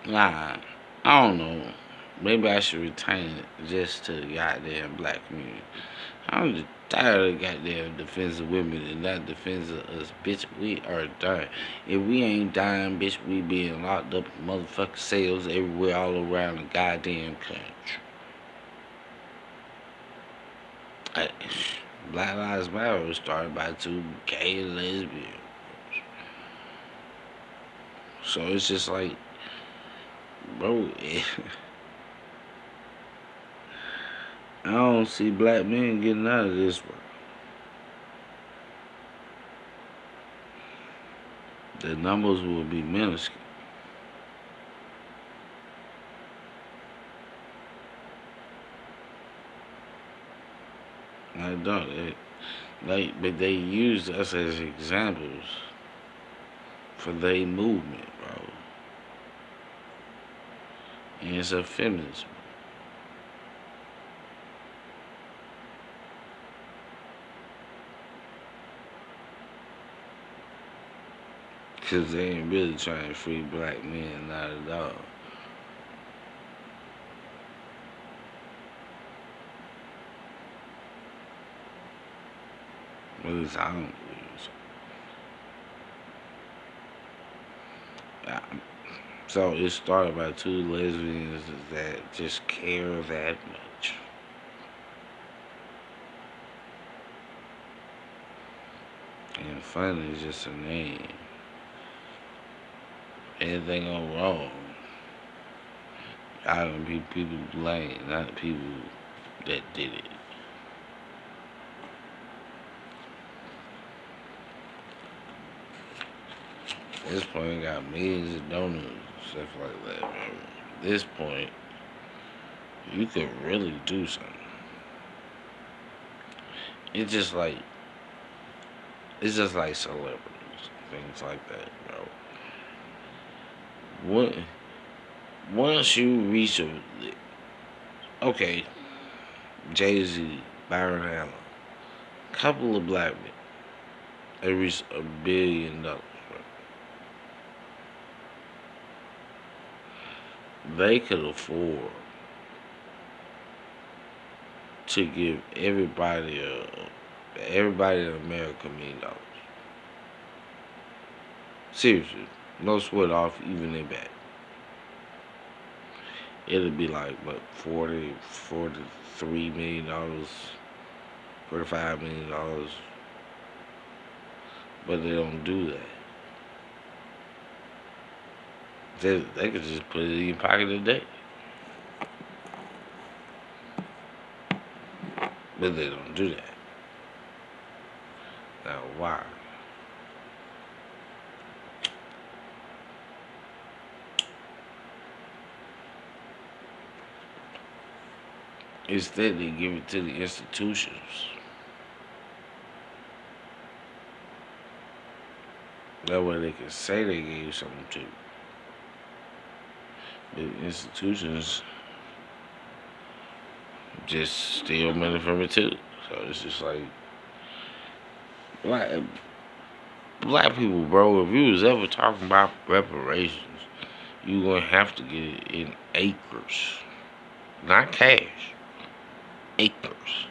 Nah, I don't know. Maybe I should retain it just to the goddamn black community. I'm just tired of goddamn defensive women and not defensive us. Bitch, we are dying. If we ain't dying, bitch, we being locked up in motherfucking cells everywhere all around the goddamn country. I, Black Lives Matter was started by two gay and lesbians. So it's just like, bro, I don't see black men getting out of this, bro. The numbers will be minuscule. I don't. But they use us as examples for their movement, bro. And it's a feminism. Because they ain't really trying to free black men, not at all. At least I don't believe so. So it started by two lesbians that just care that much. And fun is just a name. Anything go wrong, I don't be people to blame, not the people that did it. This point got millions of donors and stuff like that, man. At this point, you could really do something. It's just like it's just like celebrities, things like that, bro. What once you reach a okay, Jay Z, Byron Allen, couple of black men, they reached $1 billion. They could afford to give everybody in America $1 million. Seriously, no sweat off even their back. It'll be like what 43 million dollars, $45 million, but they don't do that. They could just put it in your pocket today, but they don't do that. Now why? Instead, they give it to the institutions. That way, they can say they gave something to. The institutions just steal money from it too. So it's just like black black people, bro. If you was ever talking about reparations, you gonna have to get it in acres, not cash. Acres.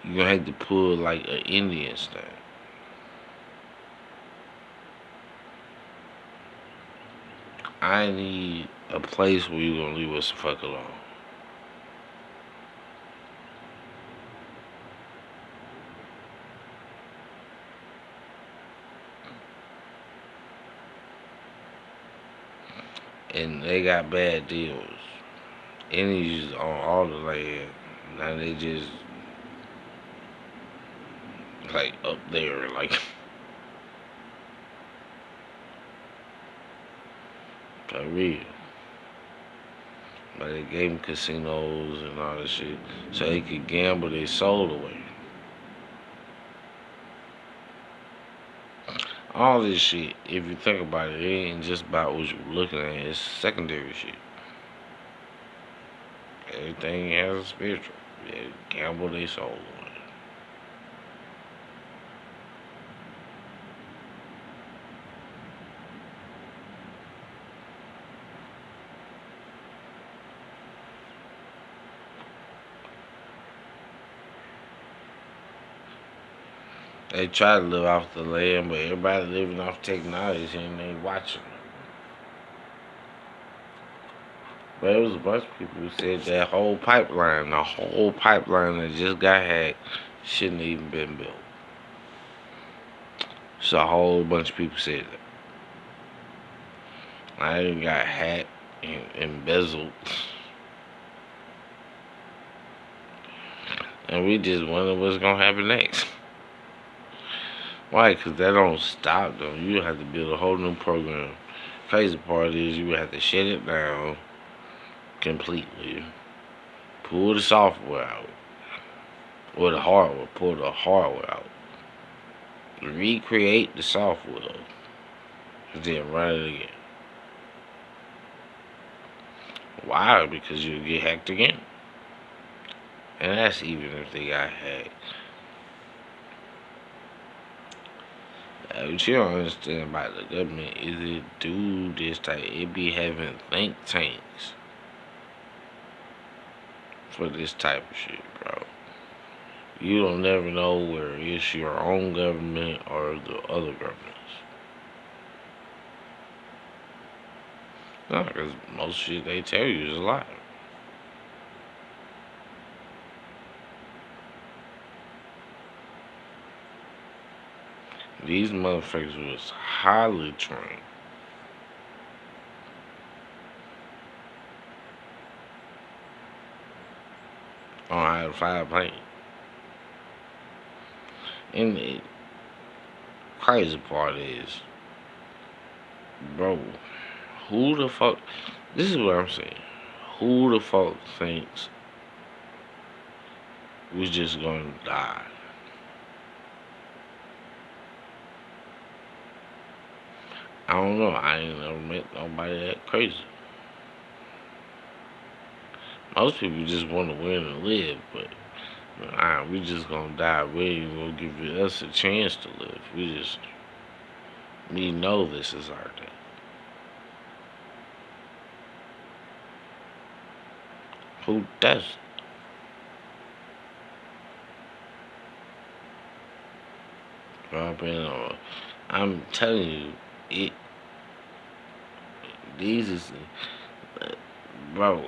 You gonna have to pull like an Indian style. I need a place where you gonna leave us the fuck alone. And they got bad deals. Indians on all the land. Now they just like up there, like for real. But they gave them casinos and all this shit so they could gamble their soul away. All this shit, if you think about it, it ain't just about what you're looking at. It's secondary shit. Everything has a spiritual. They gamble their soul away. They try to live off the land, but everybody living off technology and they watching. But it was a bunch of people who said the whole pipeline that just got hacked, shouldn't even been built. So a whole bunch of people said that. I even got hacked and embezzled. And we just wonder what's gonna happen next. Why? Because that don't stop them. You have to build a whole new program. Crazy part is you have to shut it down completely. Pull the software out. Or the hardware. Pull the hardware out. Recreate the software. Then run it again. Why? Because you'll get hacked again. And that's even if they got hacked. What you don't understand about the government is it do this type. It be having think tanks for this type of shit, bro. You don't never know where it's your own government or the other governments. No, because most shit they tell you is a lie. These motherfuckers was highly trained. On how to fly a plane. And the crazy part is, bro, who the fuck, this is what I'm saying. Who the fuck thinks we just gonna die? I don't know. I ain't never met nobody that crazy. Most people just want to win and live, but we just gonna die. We ain't gonna give us a chance to live. We know this is our day. Who does? I'm telling you, it. These is, bro.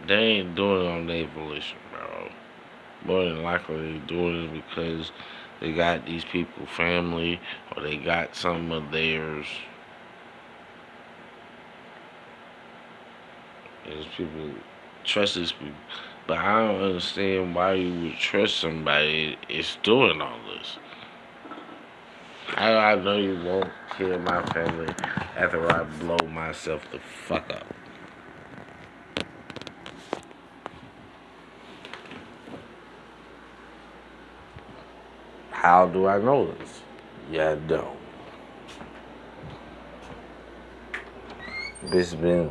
They ain't doing it on their volition, bro. More than likely, they doing it because they got these people family or they got some of theirs. These people trust these people, but I don't understand why you would trust somebody is doing all this. How do I know you won't kill my family after I blow myself the fuck up? How do I know this? Yeah, I don't. Bitch been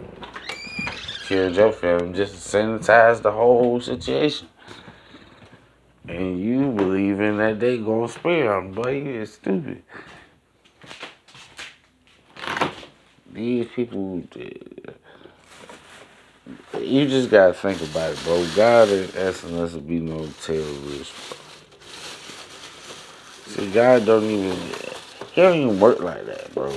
killed your family just to sanitize the whole situation. And you believing that they gonna spare them, boy, you is stupid. These people, you just gotta think about it, bro. God ain't asking us to be no terrorists, bro. See, God don't even, he don't even work like that, bro.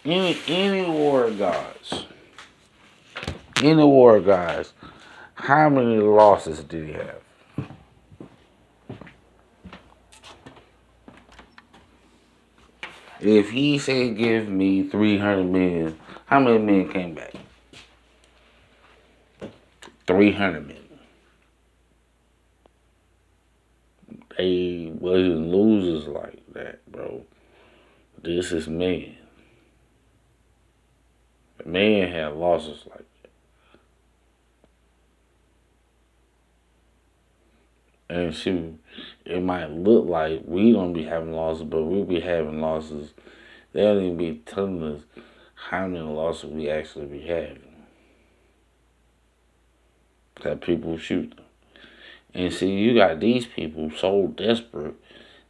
Any war gods, any war gods, how many losses did he have? If he said give me 300 million, how many men came back? 300 million. They wasn't losers like that, bro. This is man. Man had losses like that. And shoot, it might look like we don't be having losses, but we be having losses. They don't even be telling us how many losses we actually be having. That people shoot them. And see, you got these people so desperate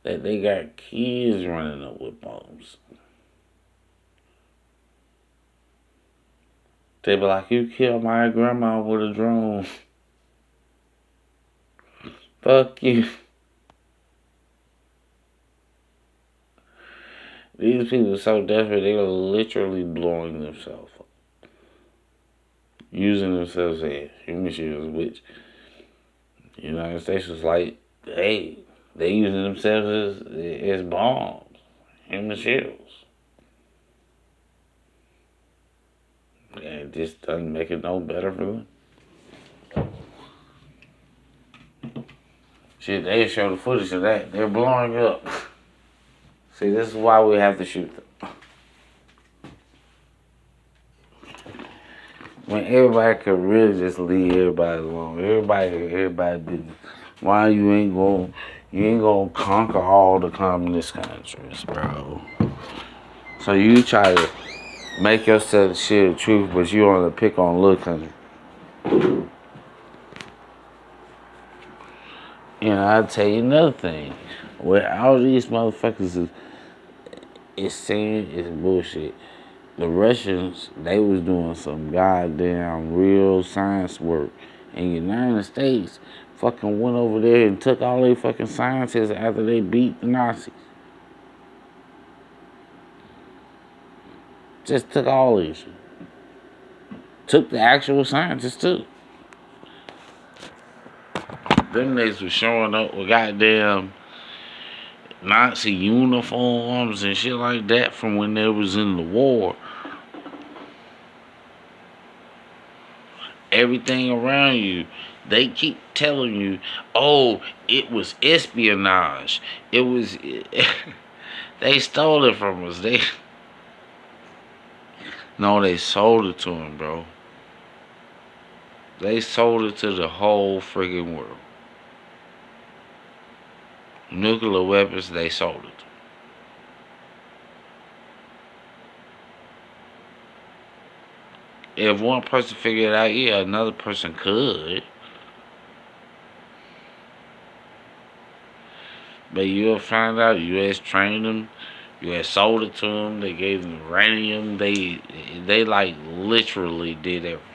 that they got kids running up with bombs. They be like, you killed my grandma with a drone. Fuck you. These people are so desperate, they're literally blowing themselves up. Using themselves as human shields, which the United States was like, hey, they using themselves as bombs, human shields. And it just doesn't make it no better for them. Shit, they show the footage of that. They're blowing up. See, this is why we have to shoot them. When everybody could really just leave everybody alone. Everybody business. Why you ain't gonna conquer all the communist countries, bro? So you try to make yourself shit the truth, but you want to pick on little country. And I'll tell you another thing. What all these motherfuckers is saying is bullshit. The Russians, they was doing some goddamn real science work. And the United States fucking went over there and took all their fucking scientists after they beat the Nazis. Just took all these. Took the actual scientists too. Them niggas was showing up with goddamn Nazi uniforms and shit like that from when they was in the war. Everything around you, they keep telling you, oh, it was espionage. It was, they stole it from us. No, they sold it to them, bro. They sold it to the whole friggin' world. Nuclear weapons, they sold it. If one person figured it out, yeah, another person could. But you'll find out U.S. trained them, U.S. sold it to them, they gave them uranium, they like literally did everything.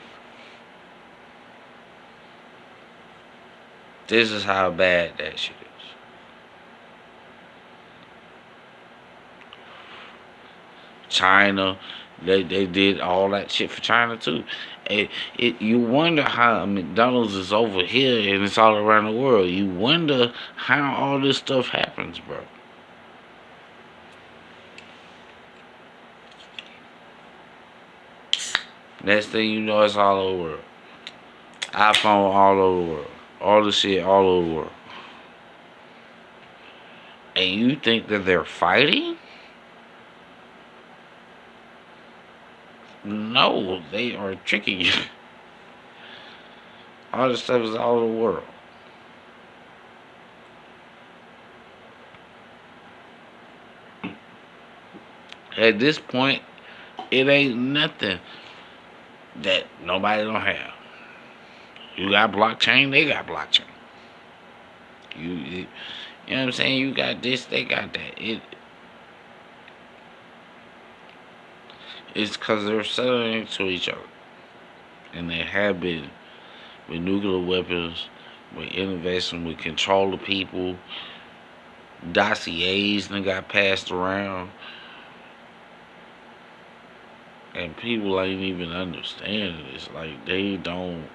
This is how bad that shit is. China, they did all that shit for China too. You wonder how McDonald's is over here and it's all around the world. You wonder how all this stuff happens, bro. Next thing you know, it's all over the world. iPhone all over the world. All the shit all over the world. And you think that they're fighting? No, they are tricking you. All this stuff is all over the world. At this point, it ain't nothing that nobody don't have. You got blockchain, they got blockchain. You know what I'm saying? You got this, they got that. It's because they're selling to each other. And they have been with nuclear weapons, with innovation, with control of people. Dossiers that got passed around. And people ain't even understanding it. It's like they don't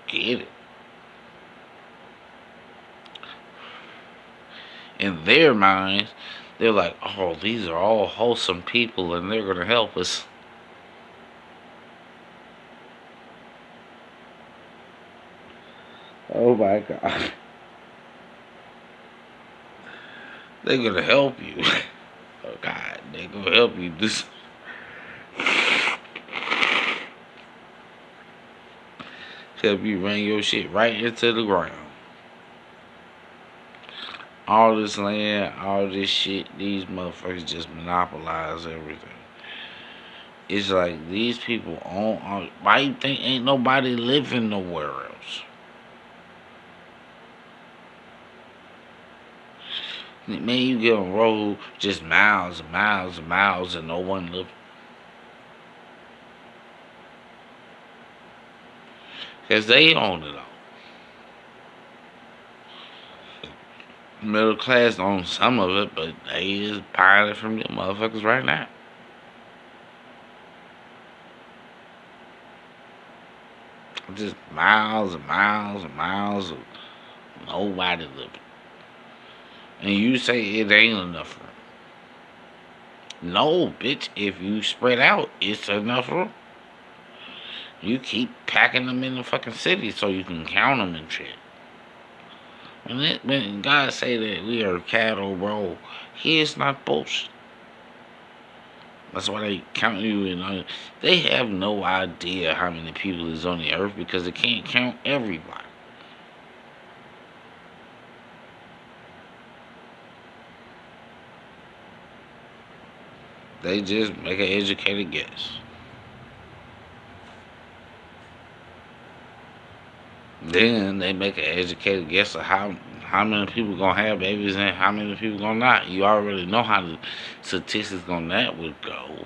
get it. In their minds, they're like, oh, these are all wholesome people and they're going to help us. Oh my God. They're going to help you. Oh God, they're going to help you do something. Help you run your shit right into the ground. All this land, all this shit, these motherfuckers just monopolize everything. It's like these people own. Why you think ain't nobody living nowhere else? Man, you get on road just miles and miles and miles and no one living. Because they own it all. Middle class on some of it, but they is buying it from them motherfuckers right now. Just miles and miles and miles of nobody living. And you say it ain't enough room. No, bitch, if you spread out, it's enough room. You keep packing them in the fucking city so you can count them and shit. When God say that we are cattle, bro, he is not bullshit. That's why they count you in. They have no idea how many people is on the earth because they can't count everybody. They just make an educated guess. Then they make an educated guess of how many people gonna have babies and how many people gonna not. You already know how the statistics on that would go.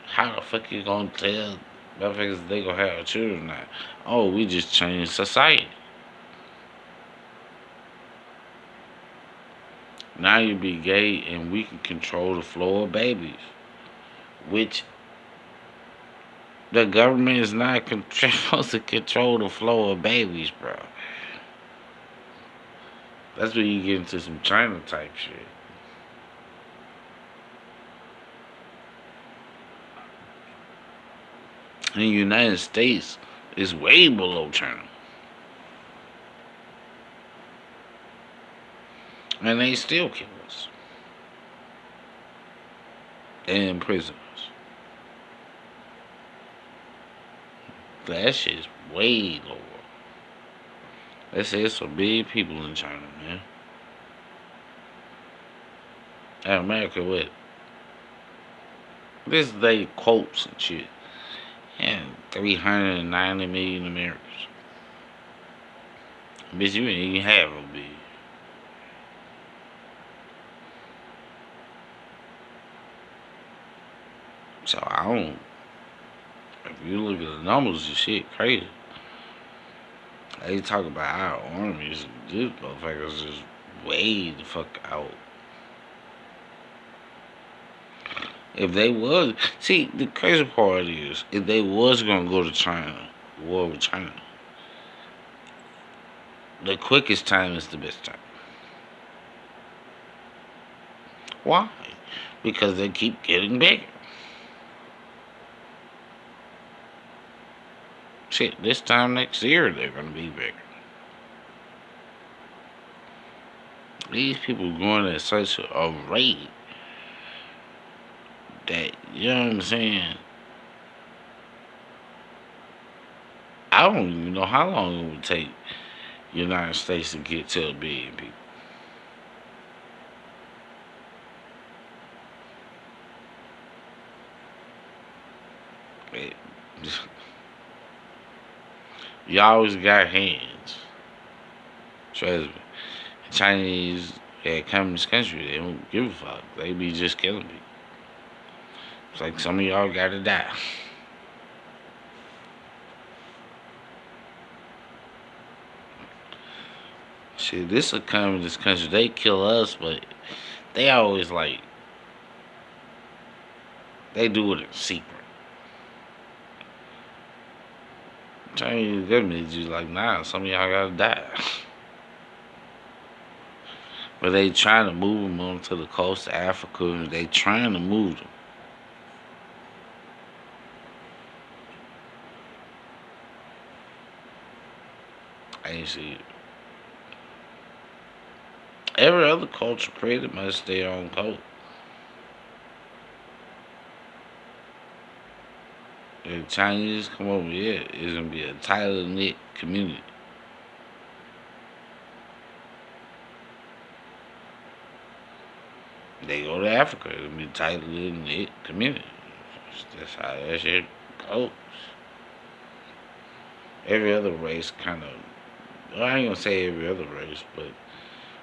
How the fuck you gonna tell motherfuckers they gonna have children now? Oh, we just changed society. Now you be gay and we can control the flow of babies, which the government is not supposed to control the flow of babies, bro. That's where you get into some China type shit. In the United States, it's way below China. And they still kill us. And imprison us. That shit's way lower. They say it's some big people in China, man. And America with this they quotes and shit. And 390 million Americans. Bitch, you ain't even have a big. So I don't. If you look at the numbers, this shit crazy. They talk about our armies. These motherfuckers just way the fuck out. If they was see the crazy part is if they was gonna go to China, war with China, the quickest time is the best time. Why? Because they keep getting bigger. Shit, this time next year they're gonna be bigger. These people going at such a rate that you know what I'm saying. I don't even know how long it would take the United States to get to a billion people. It, you always got hands. Trust me. Chinese come in this country, they don't give a fuck. They be just killing people. It's like some of y'all gotta die. Shit, this will come in this country. They kill us, but they always like they do it in secret. Chinese government is just like, nah, some of y'all gotta die. But they trying to move them onto the coast of Africa. They trying to move them. I ain't see it. Every other culture pretty much their own code. If Chinese come over here, it's gonna be a tighter knit community. They go to Africa, it'll be a tighter knit community. That's how that shit goes. Every other race kind of, well, I ain't gonna say every other race, but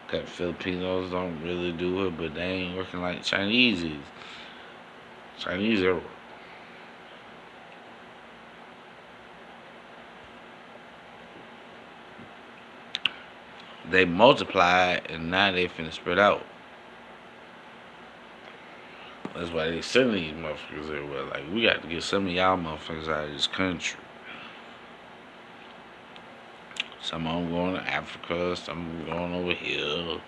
cause Filipinos don't really do it, but they ain't working like Chinese is. Chinese are. They multiplied and now they finna spread out. That's why they sending these motherfuckers everywhere. Like, we got to get some of y'all motherfuckers out of this country. Some of them going to Africa, some of them going over here.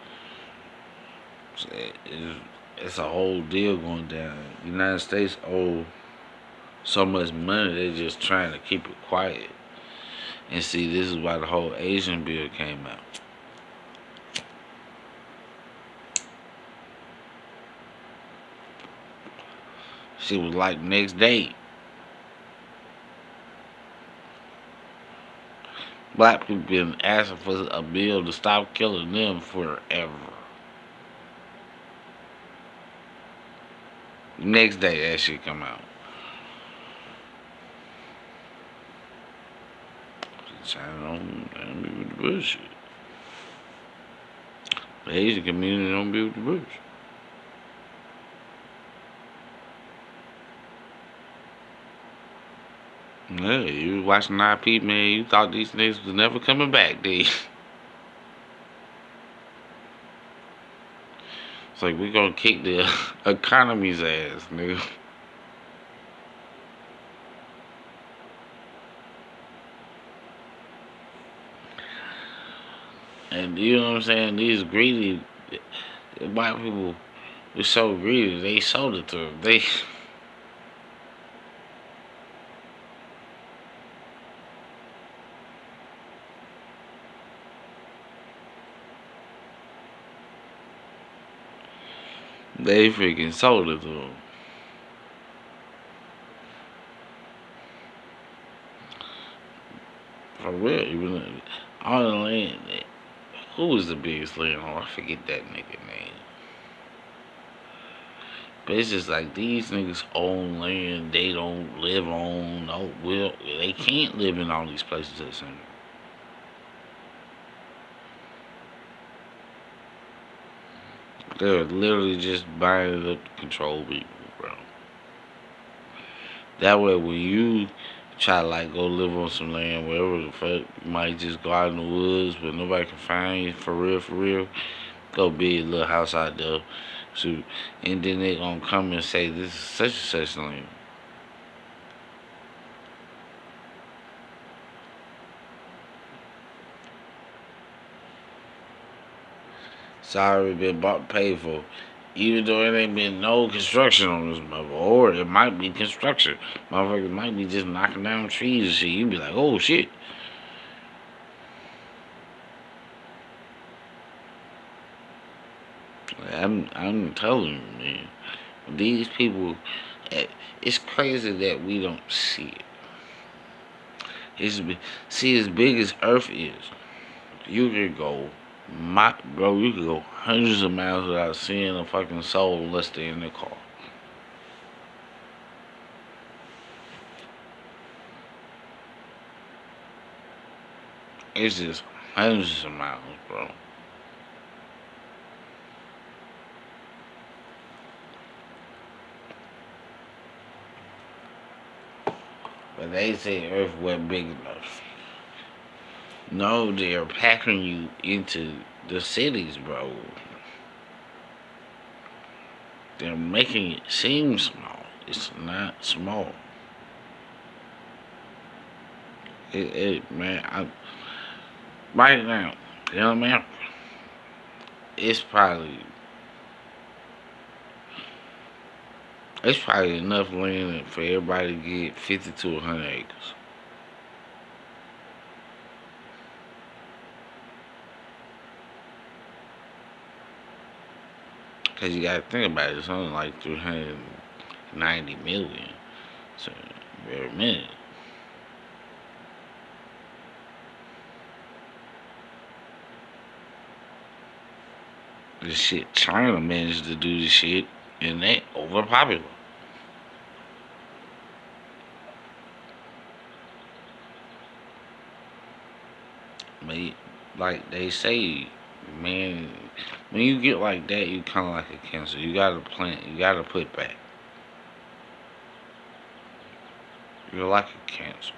It's a whole deal going down. The United States owe so much money, they just trying to keep it quiet. And see, this is why the whole Asian bill came out. She was like next day. Black people been asking for a bill to stop killing them forever. Next day that shit come out. China don't be with the bullshit. The Asian community don't be with the bullshit. Yeah, you was watching IP, man. You thought these niggas was never coming back, dude. It's like we gonna kick the economy's ass, nigga. And you know what I'm saying? These greedy white people were so greedy, they sold it to them. They freaking sold it to them. For real, even all the land. Who was the biggest landlord? I forget that nigga name. But it's just like these niggas own land they don't live on. No, well, they can't live in all these places at the same time. They're literally just buying it up to control people, bro. That way, when you try to like go live on some land, wherever the fuck, you might just go out in the woods where nobody can find you for real, for real. Go build a little house out there. So, and then they gonna come and say this is such and such land. It's already been bought, paid for. Even though it ain't been no construction on this mother, or it might be construction. Motherfuckers might be just knocking down trees and shit. You be like, oh shit. I'm telling you, man. These people, it's crazy that we don't see it. See, as big as Earth is, you could go, you could go hundreds of miles without seeing a fucking soul unless they're in their car. It's just hundreds of miles, bro. But they say Earth wasn't big enough. No, they're packing you into the cities, bro. They're making it seem small. It's not small. Man, right now, in America, it's probably enough land for everybody to get 50 to 100 acres. Cause you gotta think about it, it's only like 390 million. So, every minute. This shit, China managed to do this shit, and they overpopular. But like they say, man, when you get like that, you kind of like a cancer. You gotta plant. You gotta put back. You're like a cancer.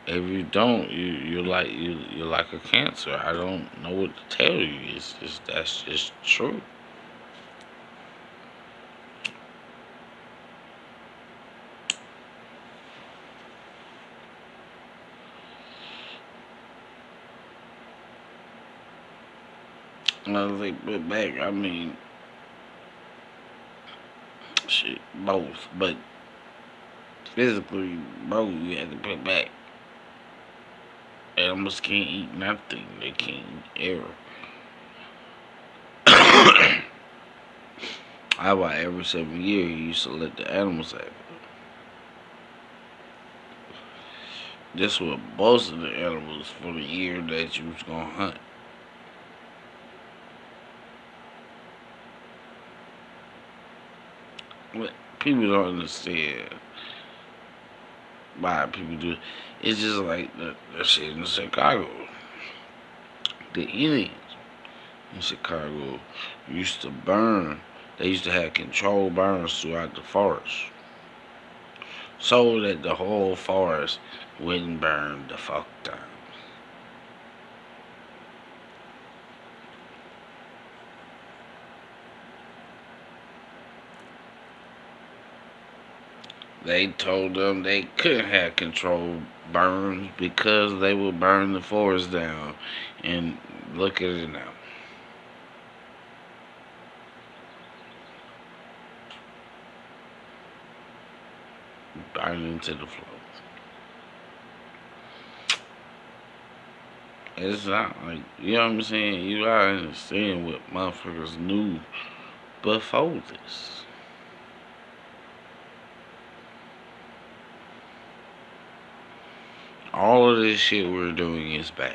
If you don't, you're like a cancer. I don't know what to tell you. It's just that's just true. And I was like, but back, I mean, shit, both. But physically, bro, you have to put back. Animals can't eat nothing. They can't eat air. How about every 7 years you used to let the animals have it? This was most of the animals for the year that you was gonna hunt. But people don't understand why people do it. It's just like the shit in Chicago. The Indians in Chicago used to burn. They used to have controlled burns throughout the forest, so that the whole forest wouldn't burn the fuck down. They told them they couldn't have controlled burns because they would burn the forest down. And look at it now. Burning to the floor. It's not like, you know what I'm saying? You gotta understand what motherfuckers knew before this. All of this shit we're doing is bad.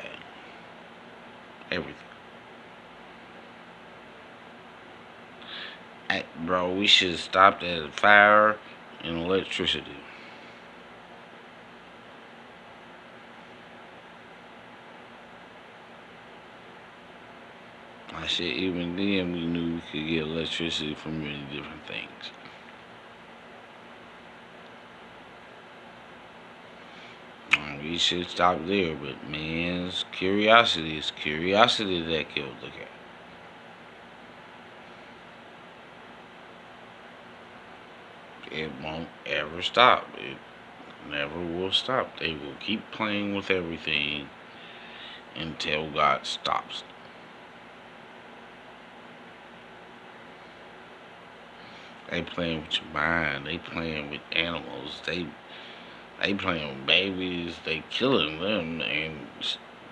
Everything. Bro, we should have stopped at fire and electricity. I said, even then we knew we could get electricity from many different things. We should stop there, but man's curiosity is curiosity that killed the cat. It won't ever stop. It never will stop. They will keep playing with everything until God stops. They playing with your mind. They playing with animals. They playing with babies. They killing them and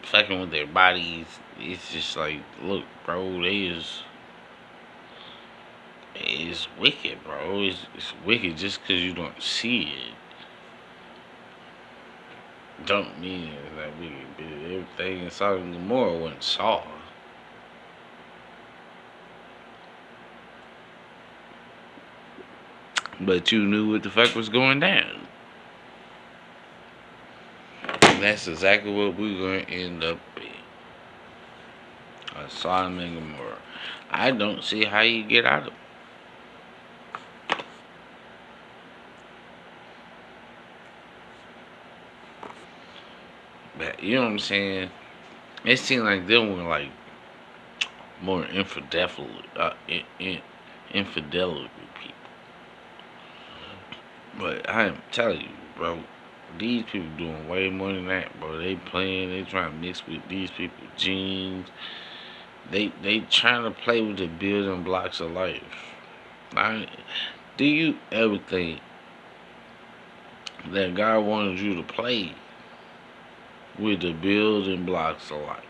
fucking with their bodies. It's just like, look, bro, it's wicked, bro. It's wicked just because you don't see it. Don't mean that wicked. Everything in Sodom and Gomorrah wasn't saw. But you knew what the fuck was going down. And that's exactly what we're going to end up being. A Sodom and Gomorrah. I don't see how you get out of it. But you know what I'm saying? It seemed like them were like more infidelity people. But I am telling you, bro, these people doing way more than that, bro. They playing, they trying to mix with these people's genes. They trying to play with the building blocks of life. Now, do you ever think that God wanted you to play with the building blocks of life?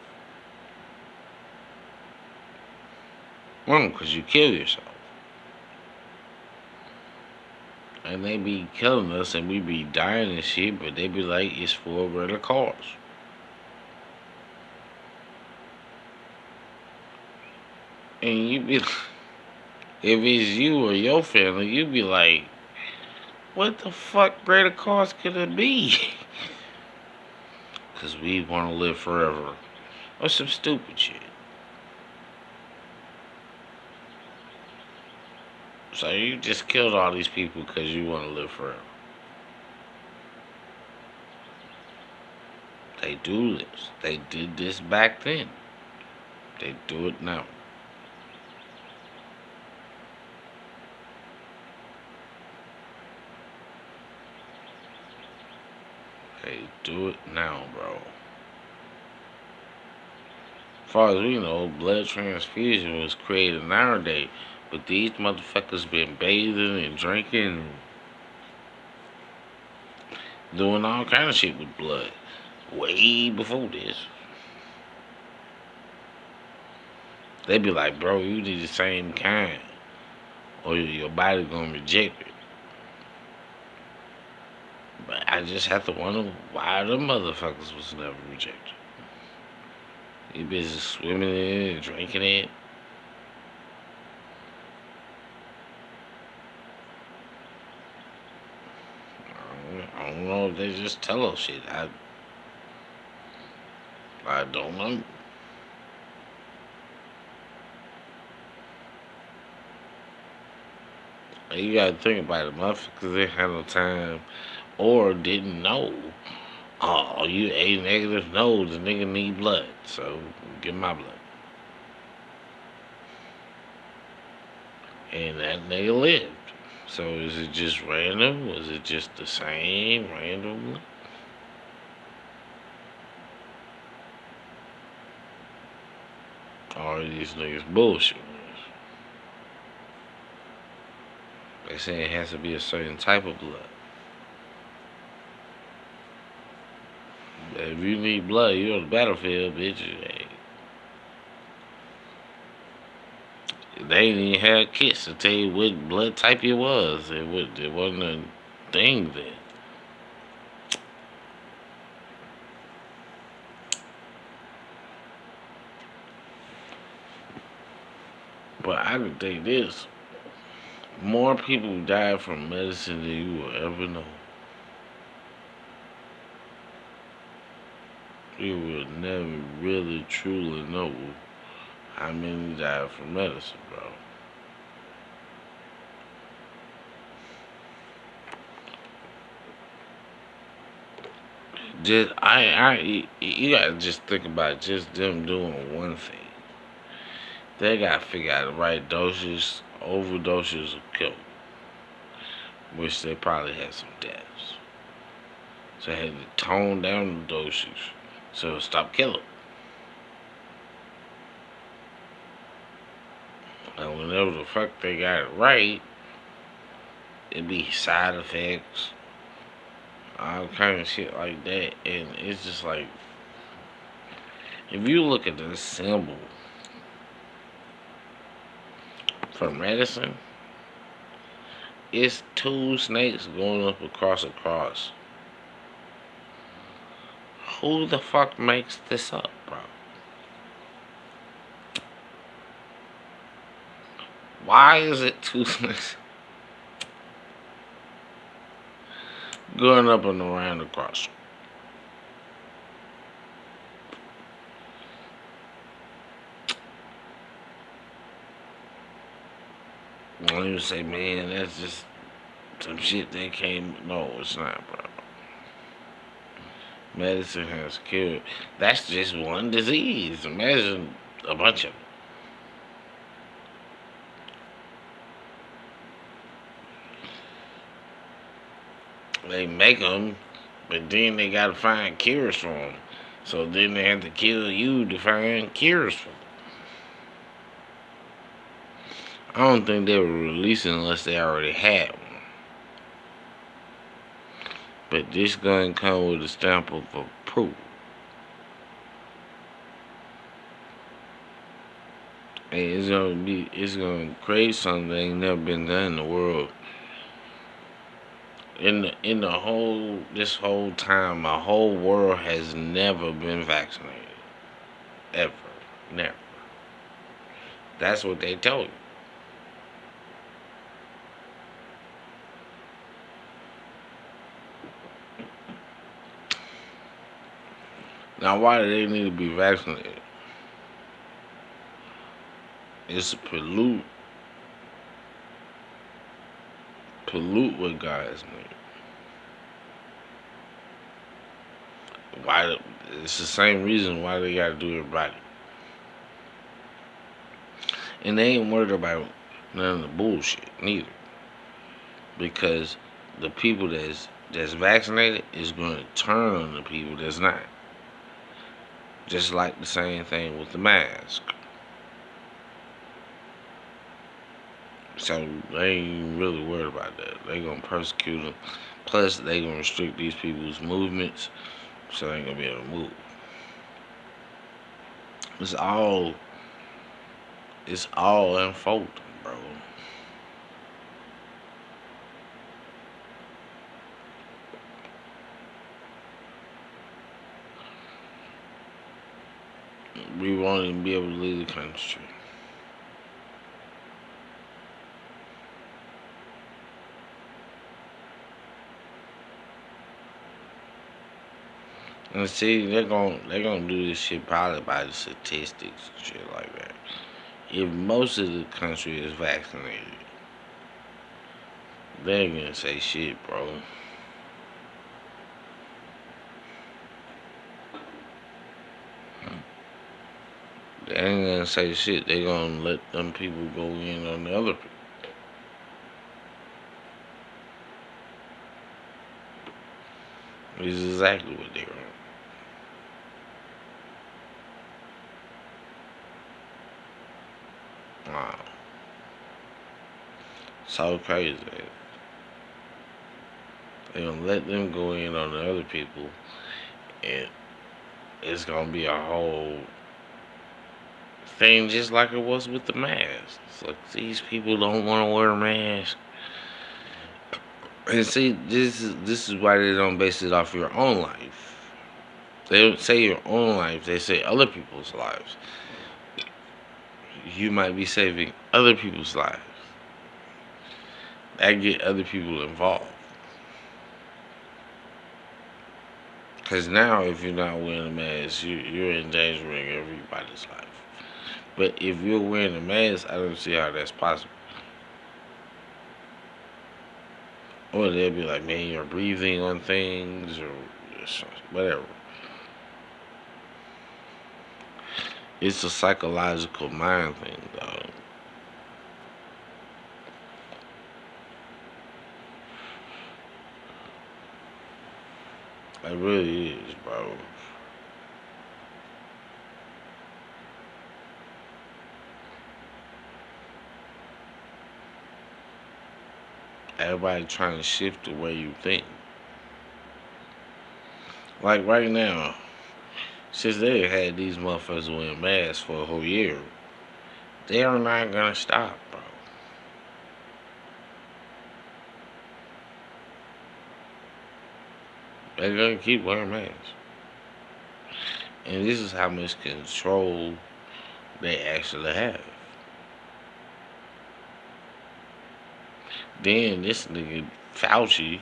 One, because you kill yourself. And they be killing us and we be dying and shit, but they be like, it's for a better cause. And you be, if it's you or your family, you be like, what the fuck greater cause could it be? Because we want to live forever. Or some stupid shit. So you just killed all these people because you want to live forever. They do this. They did this back then. They do it now. They do it now, bro. As far as we know, blood transfusion was created nowadays. But these motherfuckers been bathing and drinking, doing all kind of shit with blood way before this. They be like, bro, you need the same kind, or your body gonna reject it. But I just have to wonder why the motherfuckers was never rejected. You busy swimming in it and drinking it. I don't know if they just tell us shit. I don't know. You gotta think about it, motherfuckers didn't have no time or didn't know. Oh, you A negative? No, the nigga need blood, so give my blood. And that nigga lived. So is it just random? Was it just the same randomly? Or are these niggas bullshit? They say it has to be a certain type of blood. If you need blood, you're on the battlefield, bitch. Hey, they ain't even had kits to tell you what blood type it was. It wasn't a thing then. But I can think this. More people die from medicine than you will ever know. You will never really truly know how many die from medicine, bro. You gotta just think about just them doing one thing. They gotta figure out the right doses. Overdoses will kill them, which they probably had some deaths. So they had to tone down the dosage so it'll stop killing. And whenever the fuck they got it right, it be side effects, all kind of shit like that. And it's just like, if you look at the symbol for medicine, it's two snakes going up across a cross. Who the fuck makes this up, bro? Why is it two snakes going up and around the cross? When you say, man, that's just some shit they came. No, it's not, bro. Medicine has cured. That's just one disease. Imagine a bunch of them. They make them, but then they gotta find cures for them. So then they have to kill you to find cures for them. I don't think they were releasing unless they already had one. But this gun come with a stamp of approval. And it's gonna create something that ain't never been done in the world. In the whole this whole time, the whole world has never been vaccinated. Ever. Never. That's what they told you. Now, why do they need to be vaccinated? It's pollute what God has made. Why It's the same reason why they gotta do everybody. And they ain't worried about none of the bullshit neither. Because the people that's vaccinated is gonna turn on the people that's not. Just like the same thing with the mask. So they ain't really worried about that. They gonna persecute them. Plus they gonna restrict these people's movements, so they ain't gonna be able to move. It's all it's all unfolding, bro. We won't even be able to leave the country. And see, they're gonna do this shit probably by the statistics and shit like that. If most of the country is vaccinated, they ain't gonna say shit, bro. They ain't gonna say shit. They gonna let them people go in on the other people. This is exactly what they're doing. Wow. So crazy. They gonna let them go in on the other people, and it's gonna be a whole thing, just like it was with the mask. It's like these people don't want to wear a mask, and see, this is why they don't base it off your own life. They don't say your own life. They say other people's lives. You might be saving other people's lives. That get other people involved. Because now, if you're not wearing a mask, you're endangering everybody's life. But if you're wearing a mask, I don't see how that's possible. Or they'll be like, man, you're breathing on things or whatever. It's a psychological mind thing, though. It really is, bro. Everybody trying to shift the way you think. Like right now, since they had these motherfuckers wearing masks for a whole year, they are not gonna stop, bro. They're gonna keep wearing masks. And this is how much control they actually have. Then this nigga Fauci,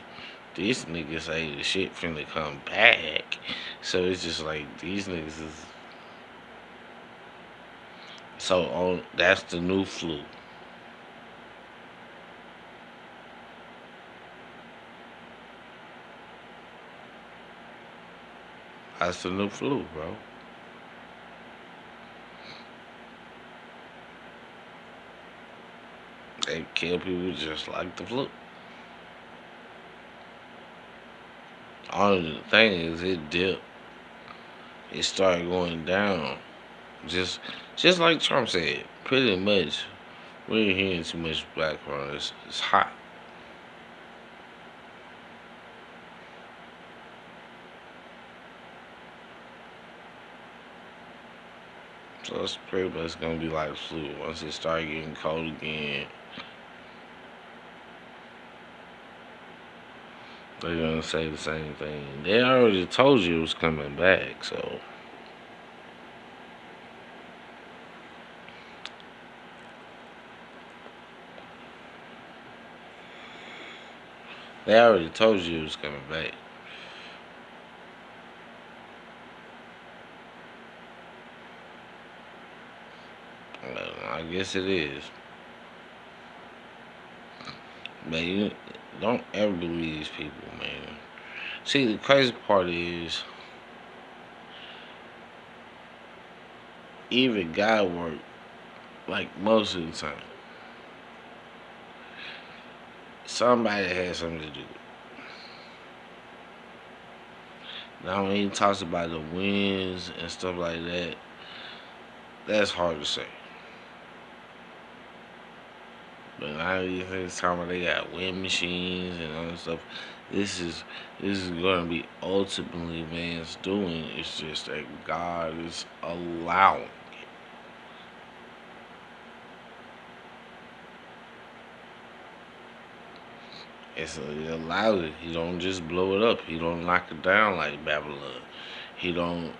this nigga say the shit finna come back. So it's just like these niggas is so on. That's the new flu. That's the new flu, bro. They kill people just like the flu. Only thing is, it dipped. It started going down. Just, just like Trump said, pretty much. We ain't hearing too much background. It's hot. So it's pretty much gonna be like flu. Once it start getting cold again, they're gonna say the same thing. They already told you it was coming back, so they already told you it was coming back. I guess it is. But you don't ever believe these people, man. See, the crazy part is even God work, like most of the time, somebody has something to do with it. Now when he talks about the winds and stuff like that, that's hard to say. But now you think it's talking about they got wind machines and all that stuff. This is this is gonna be ultimately man's doing. It's just that God is allowing. He allows it. He don't just blow it up. He don't knock it down like Babylon. He don't.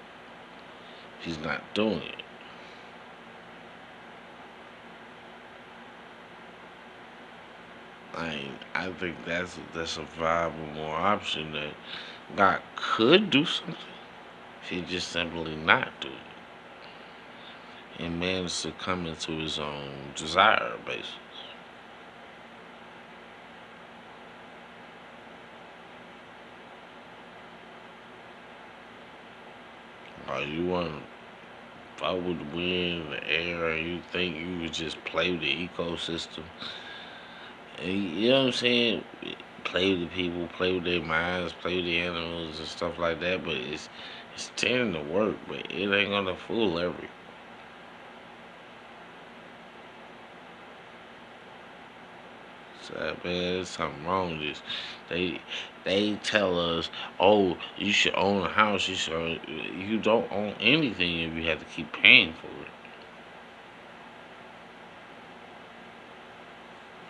He's not doing it. I think that's a viable more option that God could do something. He just simply not do it, and man succumbing to his own desire, basically. Or you want to fuck with the wind, the air, and you think you would just play with the ecosystem. And you know what I'm saying? Play with the people, play with their minds, play with the animals and stuff like that. But it's tending to work, but it ain't gonna fool every. So man, there's something wrong with this. They they tell us, oh, you should own a house. You don't own anything if you have to keep paying for it.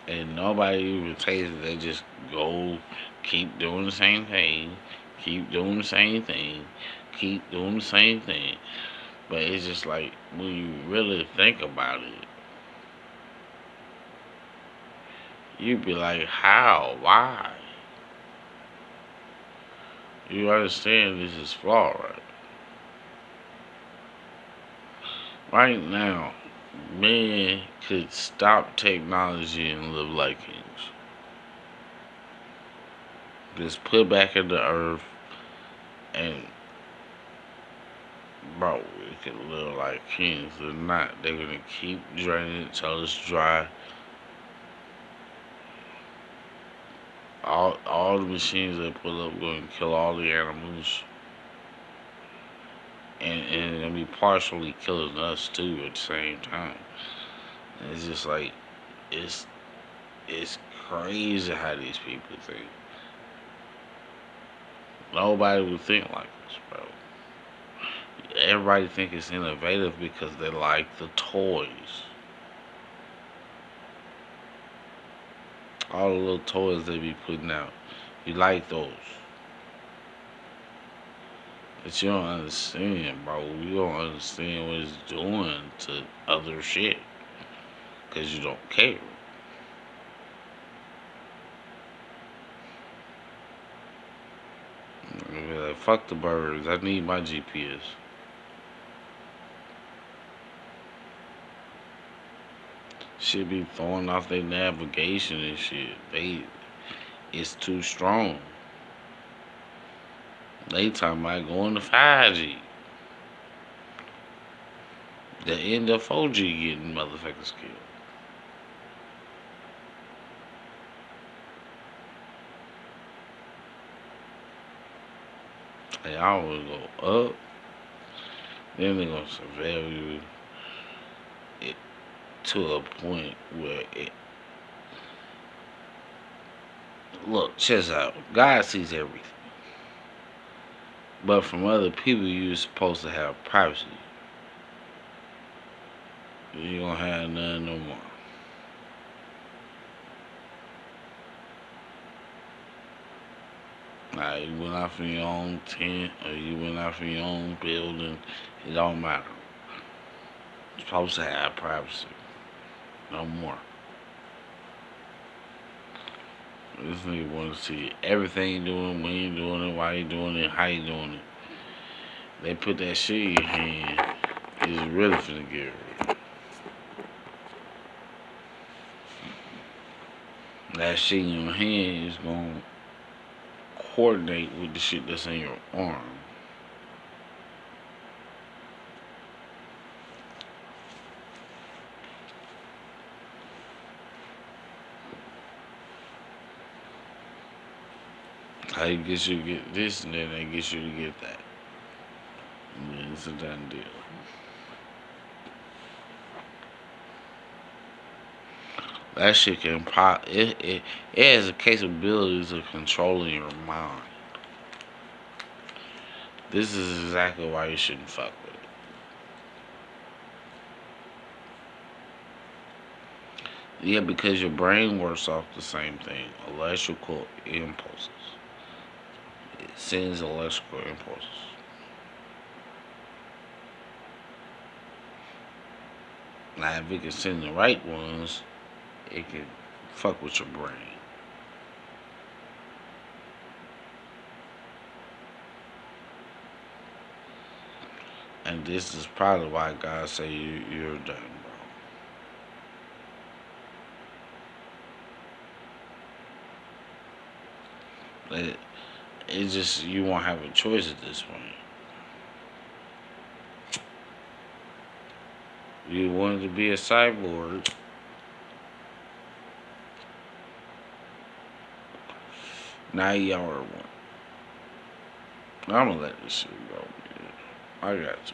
And nobody even takes it. They just go, keep doing the same thing, keep doing the same thing, keep doing the same thing. But it's just like when you really think about it, you'd be like, how? Why? You understand this is flawed, right? Right now, men could stop technology and live like kings. Just put back in the earth and bro, we can live like kings. They're not. They're gonna keep draining it till it's dry. All the machines they put up going to kill all the animals, and it's gonna be partially killing us too at the same time. And it's just like it's it's crazy how these people think. Nobody would think like this, bro. Everybody think it's innovative because they like the toys. All the little toys they be putting out. You like those. But you don't understand, bro. You don't understand what it's doing to other shit. Because you don't care. You be like, fuck the birds. I need my GPS. Should be throwing off their navigation and shit. It's too strong. They talking about going to 5G. The end of 4G getting motherfuckers killed. They always go up, then they're gonna surveil you it, to a point where it. Look, check out. God sees everything, but from other people, you're supposed to have privacy. You don't have none no more. Like you went out from your own tent or you went out from your own building, it don't matter. You're supposed to have privacy. No more. This nigga want to see everything you doing, when you doing it, why you doing it, how you doing it. They put that shit in your hand, it's really finna get real. That shit in your hand is gonna coordinate with the shit that's in your arm. I guess you get this, and then they get you to get that. And then it's a done deal. That shit can pop. It has the capabilities of controlling your mind. This is exactly why you shouldn't fuck with it. Yeah, because your brain works off the same thing, electrical impulses. It sends electrical impulses. Now, if it can send the right ones, it can fuck with your brain. And this is probably why God say you're done, bro. It's just you won't have a choice at this point. You wanted to be a cyborg. Now you are one. I'm gonna let this shit go. Man. I got to.